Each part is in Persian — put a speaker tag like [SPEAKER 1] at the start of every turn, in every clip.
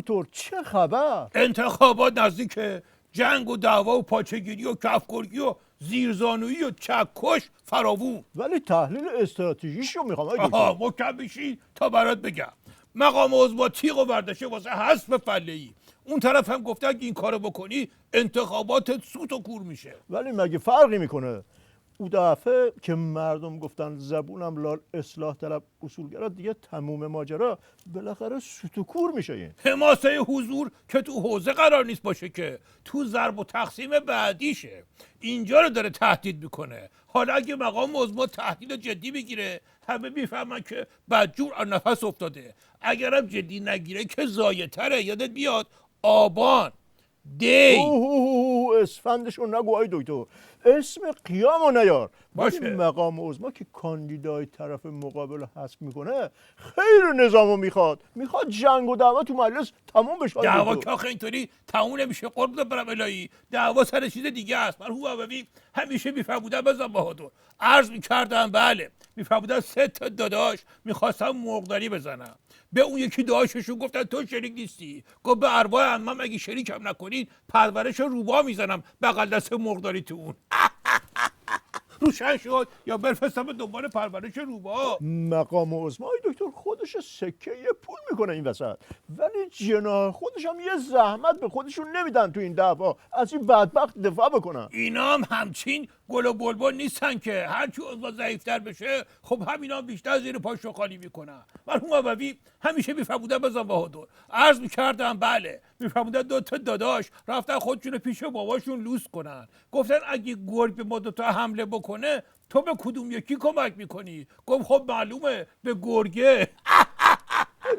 [SPEAKER 1] دکتر چه خبر؟
[SPEAKER 2] انتخابات نزدیکه. جنگ و دعوا و پاچگیری و کفگرگی و زیرزانویی و چکش فراوون.
[SPEAKER 1] ولی تحلیل استراتژیشو میخوام آقای
[SPEAKER 2] آها
[SPEAKER 1] دکتر.
[SPEAKER 2] محکم بشی تا برات بگم. مقام عظما تیغ و وردشه واسه حذف فله‌ای. اون طرف هم گفته اگه این کارو بکنی انتخابات سوت و کور میشه.
[SPEAKER 1] ولی مگه فرقی میکنه؟ او دفعه که مردم گفتن زبونم لال اصلاح طلب اصولگرا دیگه تموم ماجرا بالاخره سوت و کور میشه. این
[SPEAKER 2] حماسه حضور که تو حوزه قرار نیست باشه، که تو ضرب و تقسیم بعدیشه. اینجا رو داره تهدید میکنه. حالا اگه مقام عظما تهدید جدی بگیره همه میفهمن که بدجور از نفس افتاده. اگرم جدی نگیره که ضایع تره. یادت بیاد آبان دی
[SPEAKER 1] اسفندشو نگو آقای دکتر، اسم قیامو نیار.
[SPEAKER 2] باشه.
[SPEAKER 1] ولی مقام عظما که کاندیدای طرف مقابل رو حذف میکنه خیر نظامو میخواد جنگ و دعوا تو مجلس تموم بشه.
[SPEAKER 2] دعوا که آخه اینطوری تموم نمیشه. قربونت برم الهی، دعوا سر چیز دیگه است. مرحوم عوضی همیشه میفهمودن بزن بهادر. عرض میکردم بله، میفهمودن 3 تا داداش میخواستم مرغداری بزنم. به اون یکی داداششون گفتن تو شریک نیستی. گفت به ارواح عمم اگه شریکم نکنین پرورش روبا میزنم بغل دست مرغداری تو اون. روشن شد یا بفرستم به دنبال پرورش روبا.
[SPEAKER 1] مقام عظما دکتر خودش سکه پول میکنه این وسط، ولی جناح خودش هم یه زحمت به خودشون نمیدن تو این دعوا از این بدبخت دفاع بکنن.
[SPEAKER 2] اینا هم همچین گل و بلبل نیستن که هرچی عضو ضعیفتر بشه خب همینا بیشتر زیر پاشو خالی میکنن. مرحوم عوضی همیشه میفهمودن بزن بهادر. عرض میکردم بله، میفهمودن 2 تا داداش رفتن خودشون پیش باباشون لوس کنن. گفتن اگه گرگ به ما 2 تا حمله بکنه تو به کدوم یکی کمک میکنی؟ گفت خب معلومه به گرگه.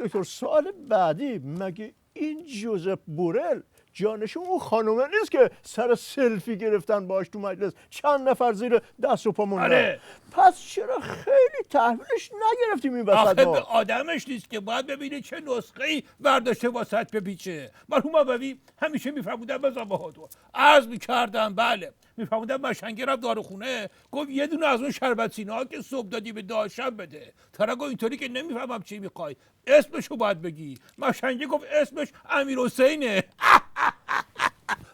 [SPEAKER 1] دکتر سوال بعدی، مگه این جوزف بورل جانشون اون خانومه نیست که سر سلفی گرفتن باش تو مجلس چند نفر زیر دست و پا موندن؟
[SPEAKER 2] آره.
[SPEAKER 1] پس چرا خیلی تحویلش نگرفتیم این وسط؟
[SPEAKER 2] آخه به
[SPEAKER 1] ما
[SPEAKER 2] آدمش نیست که باید ببینه چه نسخه‌ای برداشته واسط بپیچه. مرحوم عوضی همیشه میفهمودن بزن بهادر. عرض میکردم بله، میفهمودن مشنگه رفت داروخونه گفت یه دونه از اون شربت سینه‌ها که صبح دادی به داشتم بده. طرف گفت اینطوری که نمیفهمم چی میخوای، اسمشو باید بگی. مشنگه گفت اسمش امیرحسینه.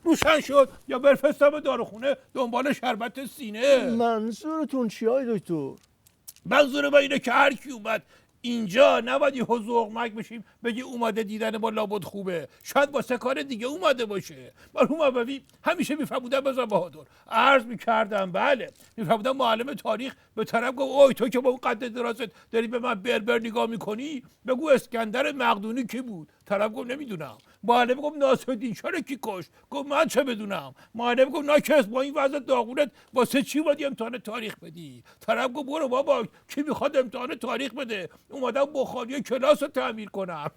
[SPEAKER 2] روشن شد یا بفرستم به داروخونه دنبال شربت سینه.
[SPEAKER 1] منظورتون چی های دکتر؟
[SPEAKER 2] منظور من اینه که هر کی اومد اینجا نباید یه ذوق‌مک بشیم بگی اومده دیدن ما لابد خوبه، شاید واسه کار دیگه اومده باشه. مرحوم عوضی همیشه میفهمودن بزن بهادر. عرض میکردم بله، میفهمودن معلم تاریخ به طرف گفت اوی تو که با اون قد دراست داری به من بربر نگاه میکنی بگو اسکندر مقدونی کی بود؟ طرف گفت نمیدونم. معلم گفت ناصرالدین شاه رو کی کشت؟ گفت من چه بدونم. معلم گفت ناکس با این وضع داغونت واسه چی باید امتحان تاریخ بدی؟ طرف گفت برو بابا کی میخواد امتحان تاریخ بده؟ اومدم بخاری کلاس رو تعمیر کنم.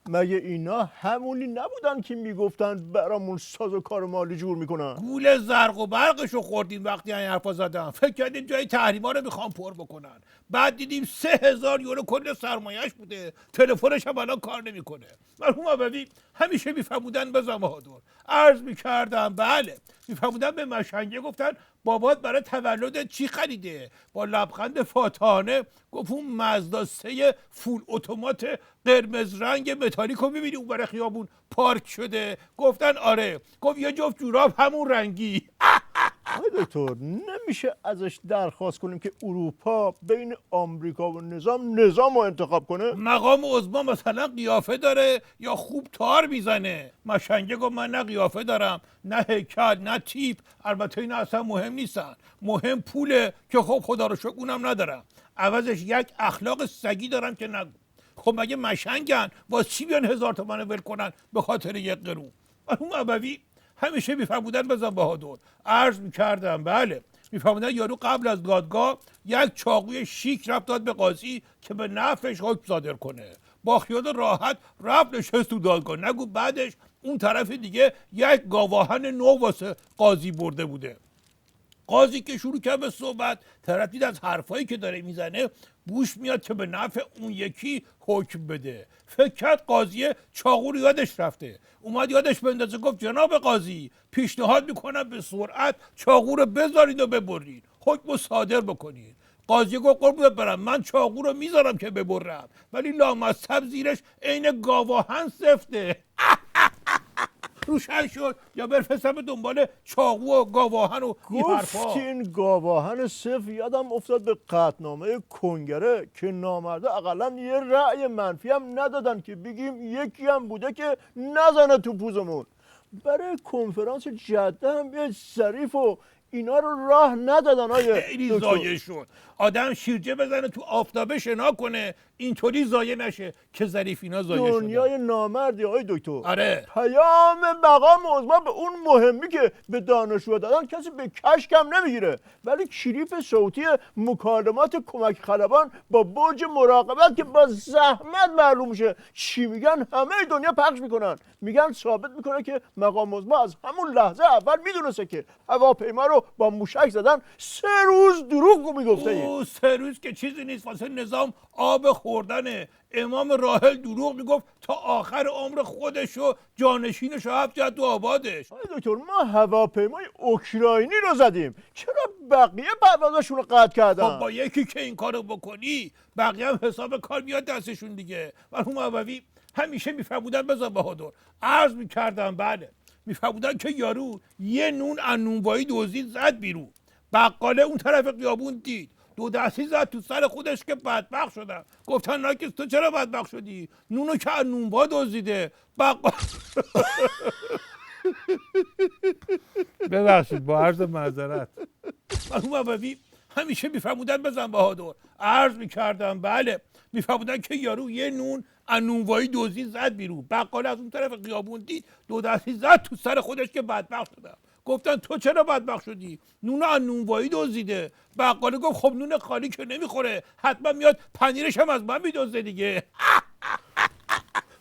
[SPEAKER 1] مگه اینا همونی نبودن که میگفتن برامون ساز و کار مالی جور میکنن؟
[SPEAKER 2] گول زرق و برقشو خوردیم وقتی این حرفا زدم. فکر کردیم جای تحریما رو میخوام پر بکنن. بعد دیدیم 3000 یورو کل سرمایه‌اش بوده. تلفنش هم الان کار نمیکنه. مرحوم عوضی همیشه میفهمودن بزن بهادر. عرض میکردم بله، میفهمودن به مشنگه گفتن بابات برای تولد چی خریده؟ با لبخند فاتحانه گفت اون مازدا 3 فول اتومات قرمز رنگ متالیکو میبینی اون برای خیابون پارک شده؟ گفتن آره. گفت یه جفت جوراب همون رنگی.
[SPEAKER 1] آقای دکتر نمیشه ازش درخواست کنیم که اروپا بین آمریکا و نظام رو انتخاب کنه؟
[SPEAKER 2] مقام عظما مثلا قیافه داره یا خوب تار میزنه؟ مشنگه گفت من نه قیافه دارم نه هیکل نه تیپ. البته اینا اصلا مهم نیستن، مهم پوله که خب خدا رو شکر اونم ندارم. عوضش یک اخلاق سگی دارم که نگو. خب مگه مشنگن واسه چی بیان 1000 تومن ول کنن به خاطر 1 قرون؟ مرحوم عوضی همیشه میفهمودن بزن بهادر. عرض میکردم بله، میفهمودن یارو قبل از دادگاه یک چاقوی شیک رفت داد به قاضی که به نفعش حکم صادر کنه. با خیال راحت رفت نشست تو دادگاه. نگو بعدش اون طرف دیگه یک گاواهن نو واسه قاضی برده بوده. قاضی که شروع کرد به صحبت، طرف دید از حرفایی که داره میزنه بوش میاد که به نفع اون یکی حکم بده. فکر کرد قاضی چاقو رو یادش رفته، اومد یادش بندازه گفت جناب قاضی پیشنهاد میکنم به سرعت چاقو رو بذارید و ببرید، حکم رو صادر بکنید. قاضی گفت قربونت برم من چاقو رو میذارم که ببرم، ولی لامصب زیرش عین گاواهن سفته. روشن شد یا برفستم دنبال چاقو و گاواهن و این حرفا.
[SPEAKER 1] گفتین گاواهن صفر، یادم افتاد به قطعنامه کنگره که نامرده اقلا یه رأی منفی هم ندادن که بگیم یکی هم بوده که نزنه تو پوزمون. برای کنفرانس جده هم یه ظریف و اینا رو راه ندادن.
[SPEAKER 2] خیلی ضایع شد. آدم شیرجه بزنه تو آفتابه شنا کنه اینطوری ضایع نشه که ظریف اینا ضایع شده.
[SPEAKER 1] دنیای نامردی آقای دکتر.
[SPEAKER 2] آره.
[SPEAKER 1] پیام مقام عظما به اون مهمی که به دانشجو دادن کسی به کشکم نمیگیره، ولی کلیپ صوتی مکالمات کمک خلبان با برج مراقبت که با زحمت معلوم میشه چی میگن همه دنیا پخش میکنن. میگن ثابت میکنه که مقام عظما از همون لحظه اول میدونسته که هواپیما رو با موشک زدن. 3 روز دروغ میگفته.
[SPEAKER 2] 3 روز که چیزی نیست واسه نظام آب خوردنه. امام راحل دروغ میگفت تا آخر عمر خودش و جانشینش و 7 جد و آبادش.
[SPEAKER 1] دکتر ما هواپیمای اوکراینی رو زدیم، چرا بقیه پروازشون رو قطع کردن؟
[SPEAKER 2] خب با یکی که این کارو بکنی بقیه هم حساب کار میاد دستشون دیگه. مرحوم ابوی همیشه میفهمودن بذار بهادر عرض میکردم بله میفهمودن که یارو یه نون از نونوایی دزدید زد بیرون، بقاله اون طرف خیابون دید 2 دستی زد تو سر خودش که بدبخت شدن. گفتن ناکس تو چرا بدبخت شدی؟ نونو که از نونوا دزدیده. ببخشید با عرض معذرت. مرحوم ابوی همیشه میفهمودن بزن بهادر عرض میکردم بله میفهمودن که یارو یه نون از نونوایی دزدید زد بیرون، بقاله از اون طرف خیابون دید 2 دستی زد تو سر خودش که بدبخت شدن. گفتن تو چرا بدبخت شدی؟ نون از نونوایی دزدیده. بقاله گفت خب نون خالی که نمیخوره حتما میاد پنیرش هم از من میدزده دیگه.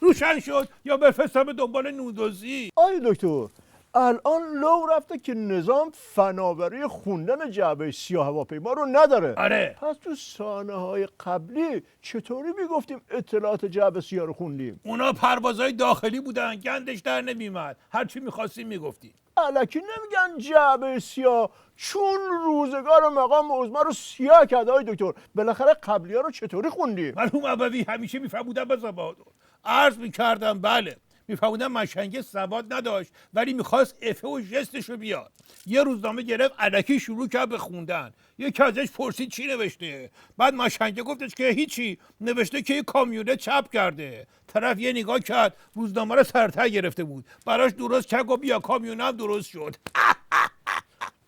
[SPEAKER 2] روشن شد یا بفرستم به دنبال نون دزدی.
[SPEAKER 1] آی دکتر الان لو رفته که نظام فناوری خوندن جعبه سیاه هواپیما رو نداره.
[SPEAKER 2] آره.
[SPEAKER 1] پس تو سانحه های قبلی چطوری میگفتیم اطلاعات جعبه سیاه رو خوندیم؟
[SPEAKER 2] اونا پروازهای داخلی بودن گندش در نمیومد، هرچی میخواستیم میگفتیم.
[SPEAKER 1] الکی نمیگن جعبه سیاه چون روزگار مقام عظما رو سیاه کرده. آی دکتر بالاخره قبلی ها رو چطوری خوندیم؟
[SPEAKER 2] مرحوم ابوی همیشه میفهمودن بزن بهادر عرض میکردم بله میفهمودن مشنگه سواد نداشت ولی میخواست افه و ژستش رو بیاد. یه روزنامه گرفت الکی شروع کرد به خوندن. یکی ازش پرسید چی نوشته؟ بعد مشنگه گفتش که هیچی، نوشته که یه کامیونه چپ کرده. طرف یه نگاه کرد روزنامه رو سرتر گرفته بود براش درست کرد و بیا کامیونه هم درست شد.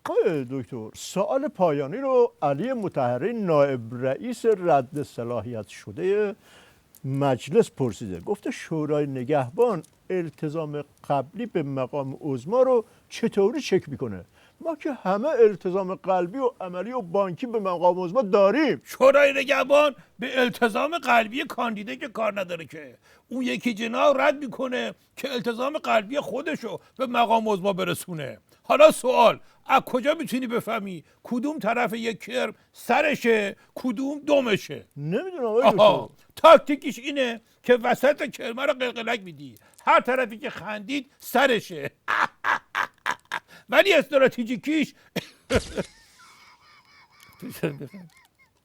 [SPEAKER 1] آقای دکتر سوال پایانی رو علی مطهری نایب رئیس رد صلاحیت شده مجلس پرسیده. گفته شورای نگهبان التزام قبلی به مقام عظما رو چطوری چک میکنه؟ ما که همه التزام قلبی و عملی و بانکی به مقام عظما داریم.
[SPEAKER 2] شورای نگهبان به التزام قلبی کاندیده که کار نداره که. اون یکی جناح رد میکنه که التزام قلبی خودشو به مقام عظما برسونه. حالا سوال از کجا میتونی بفهمی کدوم طرف یک کرم سرشه کدوم دمشه؟
[SPEAKER 1] نمیدونم آقای دکتر.
[SPEAKER 2] تاکتیکش اینه که وسط کرمه رو قلقلک میدی، هر طرفی که خندید سرشه. ولی استراتژیکیش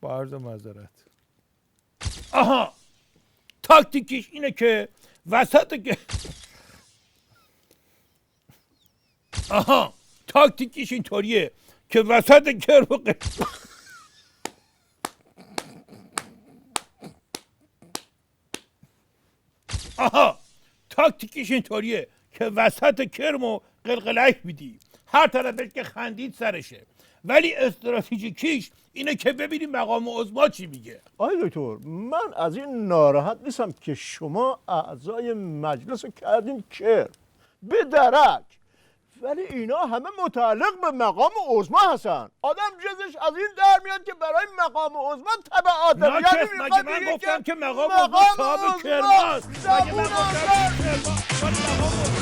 [SPEAKER 2] با عرض معذرت تاکتیکیش اینه که وسط تاکتیکیش اینطوریه که وسط کرم تاکتیکیش اینطوریه که وسط کرمو قلقلک میدی، هر طرفش که خندید سرشه. ولی استراتژیکیش اینه که ببینیم مقام عظما چی میگه.
[SPEAKER 1] آقای دکتر من از این ناراحت نیستم که شما اعضای مجلس رو کردین کرم به درک، ولی اینا همه متعلق به مقام عظما هستن. آدم جزش از این در میاد که برای مقام عظما تبعات داره.
[SPEAKER 2] مگه من گفتم که مقام عظما صاحب کرماست؟ مگه من گفتم که مقام